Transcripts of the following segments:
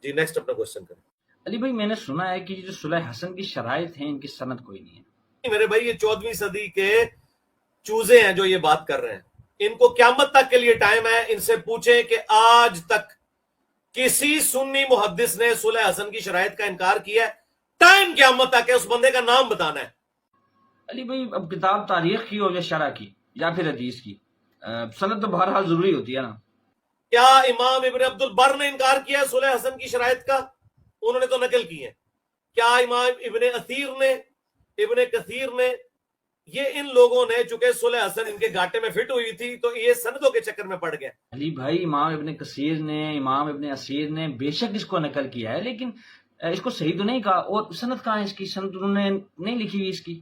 جی next اپنا question کریں. علی بھائی میں نے سنا ہے کہ جو صلح حسن کی شرائط ہیں ان کی سند کوئی نہیں ہے. میرے بھائی یہ 14ویں صدی کے چوزے ہیں جو یہ بات کر رہے ہیں. ان کو قیامت تک کے لیے ٹائم ہے. ان سے پوچھیں کہ آج تک کسی سنی محدث نے صلح حسن کی شرائط کا انکار کیا ہے؟ ٹائم قیامت تک ہے. اس بندے کا نام بتانا ہے. علی بھائی اب کتاب تاریخ کی ہو یا شرح کی یا پھر حدیث کی، سند تو بہرحال ضروری ہوتی ہے نا. کیا امام ابن عبد البر نے انکار کیا ہے صلح حسن کی شرائط کا؟ انہوں نے تو نقل کی ہے. کیا امام ابن اثیر نے، ابن کثیر نے، یہ ان لوگوں نے، چونکہ صلح حسن ان کے گھاٹے میں فٹ ہوئی تھی تو یہ سندوں کے چکر میں پڑ گئے. علی بھائی امام ابن کثیر نے، امام ابن اسیر نے بے شک اس کو نقل کیا ہے، لیکن اس کو صحیح تو نہیں کہا. اور سند کہاں ہے اس کی؟ سند انہوں نے نہیں لکھی ہوئی اس کی.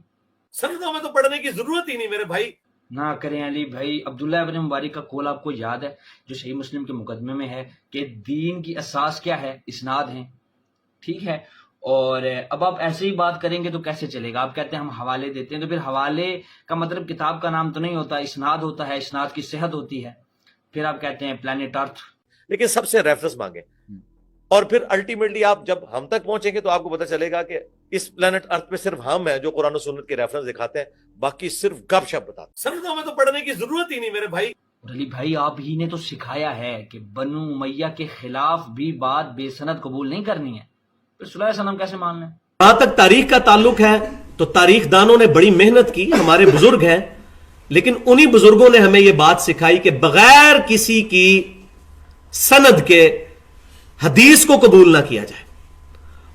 سندوں میں تو پڑھنے کی ضرورت ہی نہیں میرے بھائی. نہ کریں علی بھائی. عبداللہ ابن مبارک کا قول آپ کو یاد ہے جو صحیح مسلم کے مقدمے میں ہے کہ دین کی اساس کیا ہے؟ اسناد ہیں. ٹھیک ہے، اور اب آپ ایسے ہی بات کریں گے تو کیسے چلے گا؟ آپ کہتے ہیں ہم حوالے دیتے ہیں، تو پھر حوالے کا مطلب کتاب کا نام تو نہیں ہوتا، اسناد ہوتا ہے، اسناد کی صحت ہوتی ہے. پھر آپ کہتے ہیں پلانٹ ارتھ. لیکن سب سے ریفرنس مانگے، اور پھر الٹیمیٹلی آپ جب ہم تک پہنچیں گے تو آپ کو پتہ چلے گا کہ اس پلانٹ ارتھ پہ صرف ہم ہیں جو قرآن و سنت کے ریفرنس دکھاتے ہیں، باقی صرف گپ شپ بتاتے ہیں. سندوں میں تو پڑھنے کی ضرورت ہی نہیں میرے بھائی. علی بھائی آپ ہی نے تو سکھایا ہے کہ بنو امیہ کے خلاف بھی بات بے سند قبول نہیں کرنی ہے، پھر صلح حسن ہم کیسے مان لیں؟ جہاں تک تاریخ کا تعلق ہے تو تاریخ دانوں نے بڑی محنت کی، ہمارے بزرگ ہیں، لیکن انہی بزرگوں نے ہمیں یہ بات سکھائی کہ بغیر کسی کی سند کے حدیث کو قبول نہ کیا جائے،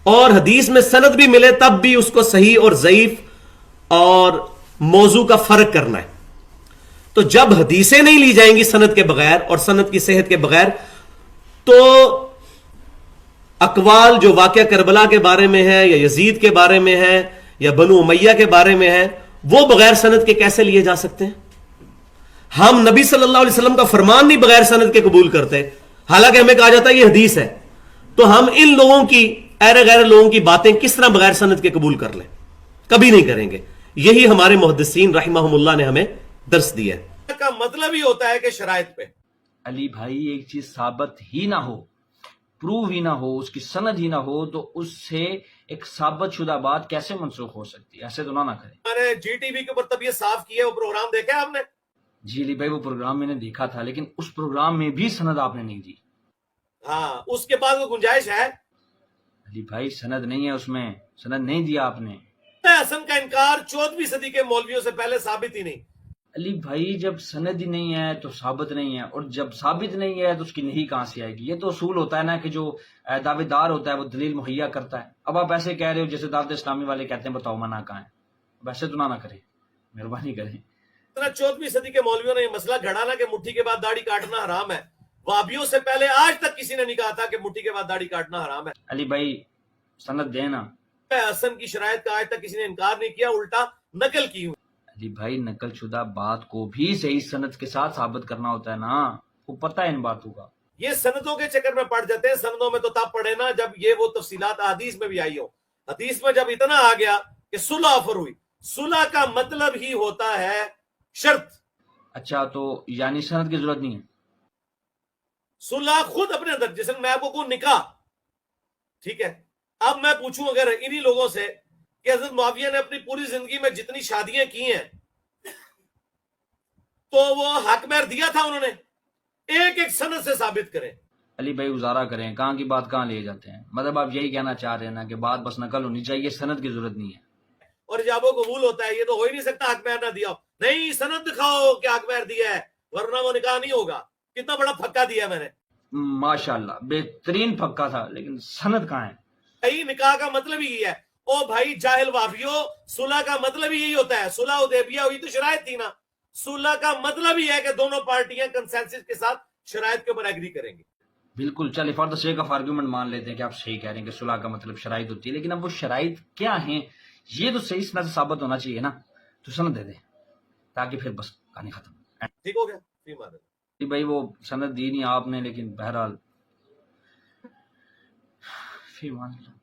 اور حدیث میں سند بھی ملے تب بھی اس کو صحیح اور ضعیف اور موضوع کا فرق کرنا ہے. تو جب حدیثیں نہیں لی جائیں گی سند کے بغیر اور سند کی صحت کے بغیر، تو اقوال جو واقعہ کربلا کے بارے میں ہے یا یزید کے بارے میں ہے یا بنو امیہ کے بارے میں ہے، وہ بغیر سند کے کیسے لیے جا سکتے ہیں؟ ہم نبی صلی اللہ علیہ وسلم کا فرمان نہیں بغیر سند کے قبول کرتے، حالانکہ ہمیں کہا جاتا ہے یہ حدیث ہے. تو ہم ان لوگوں کی، ایرے غیر لوگوں کی باتیں کس طرح بغیر سند کے قبول کر لیں؟ کبھی نہیں کریں گے. یہی ہمارے محدثین رحمہم اللہ نے ہمیں درس دیا ہے. کا مطلب ہی ہوتا ہے کہ شرائط پہ. علی بھائی ایک چیز ثابت ہی نہ ہو، پروو ہی نہ ہو، اس کی سند ہی نہ ہو، تو اس سے ایک ثابت شدہ بات کیسے منسوخ ہو سکتی ہے؟ ایسے تو نہ کریں. میں نے جی ٹی وی کے اوپر تب یہ صاف کیا، وہ پروگرام دیکھا ہے آپ نے؟ جی علی بھائی وہ پروگرام میں نے دیکھا تھا، لیکن اس پروگرام میں بھی سند آپ نے نہیں دی. ہاں اس کے بعد وہ گنجائش ہے. علی بھائی سند نہیں ہے، اس میں سند نہیں دیا آپ نے. حسن کا انکار 14ویں صدی کے مولویوں سے پہلے ثابت ہی نہیں. علی بھائی جب سند ہی نہیں ہے تو ثابت نہیں ہے، اور جب ثابت نہیں ہے تو اس کی نہیں کہاں سے آئے گی؟ یہ تو اصول ہوتا ہے نا کہ جو دعوے دار ہوتا ہے وہ دلیل مہیا کرتا ہے. اب آپ ایسے کہہ رہے ہو جیسے دعوت اسلامی والے کہتے ہیں بتاؤ منع کہاں ہے. ویسے تو نہ کریں، مہربانی کریں. 14ویں صدی کے مولویوں نے یہ مسئلہ گھڑا نا کہ مٹھی کے بعد داڑھی کاٹنا حرام ہے. وابیوں سے پہلے آج تک کسی نے نہیں کہا تھا کہ مٹھی کے بعد داڑھی کاٹنا حرام ہے. علی بھائی سند دینا. حسن کی شرائط کا آج تک کسی نے انکار نہیں کیا، الٹا نقل کی ہوئی. علی بھائی نقل شدہ بات کو بھی صحیح سند کے ساتھ ثابت کرنا ہوتا ہے نا، وہ پتہ ہے ان باتوں کا. یہ سندوں کے چکر میں پڑ جاتے ہیں. سندوں میں تو تب پڑے نا جب یہ وہ تفصیلات حدیث میں بھی آئی ہو. حدیث میں جب اتنا آ گیا کہ صلح آفر ہوئی، صلح کا مطلب ہی ہوتا ہے شرط. اچھا تو یعنی سند کی ضرورت نہیں ہے؟ صلح خود اپنے اندر، جیسے میں آپ کو نکاح، ٹھیک ہے، اب میں پوچھوں اگر انہی لوگوں سے کہ حضرت معاویہ نے اپنی پوری زندگی میں جتنی شادیاں کی ہیں تو وہ حق مہر دیا تھا انہوں نے، ایک ایک سند سے ثابت کریں. علی بھائی گزارا کریں، کہاں کی بات کہاں لے جاتے ہیں؟ مطلب آپ یہی کہنا چاہ رہے ہیں نا کہ بات بس نقل ہونی چاہیے، سند کی ضرورت نہیں ہے. اور جب وہ قبول ہوتا ہے، یہ تو ہو ہی نہیں سکتا حق مہر نہ دیا ہو. نہیں، سند دکھاؤ کہ حق مہر دیا ہے، ورنہ وہ نکاح نہیں ہوگا. کتنا بڑا پھکا دیا میں نے. ماشاءاللہ بہترین پھکا تھا، لیکن سند کہاں ہے؟ نکاح کا مطلب ہی یہ ہے. او بھائی جاہل وابیو، صلح کا مطلب ہی یہی ہوتا ہے. صلح حدیبیہ ہوئی تو شرائط تھی نا. صلح کا مطلب ہی ہے کہ دونوں پارٹیاں کنسنسس کے ساتھ شرائط کے اوپر ایگری کریں گی. بالکل، چلے for the sake of argument مان لیتے ہیں کہ آپ صحیح کہہ رہے ہیں کہ صلح کا مطلب شرائط ہوتی ہے، لیکن اب وہ شرائط کیا ہیں یہ تو صحیح سند سے ثابت ہونا چاہیے نا. تو سند دے دیں تاکہ پھر بس کہانی ختم. ٹھیک ہو گیا بھائی وہ سند دی نہیں آپ نے، لیکن بہرحال فی مان اللہ.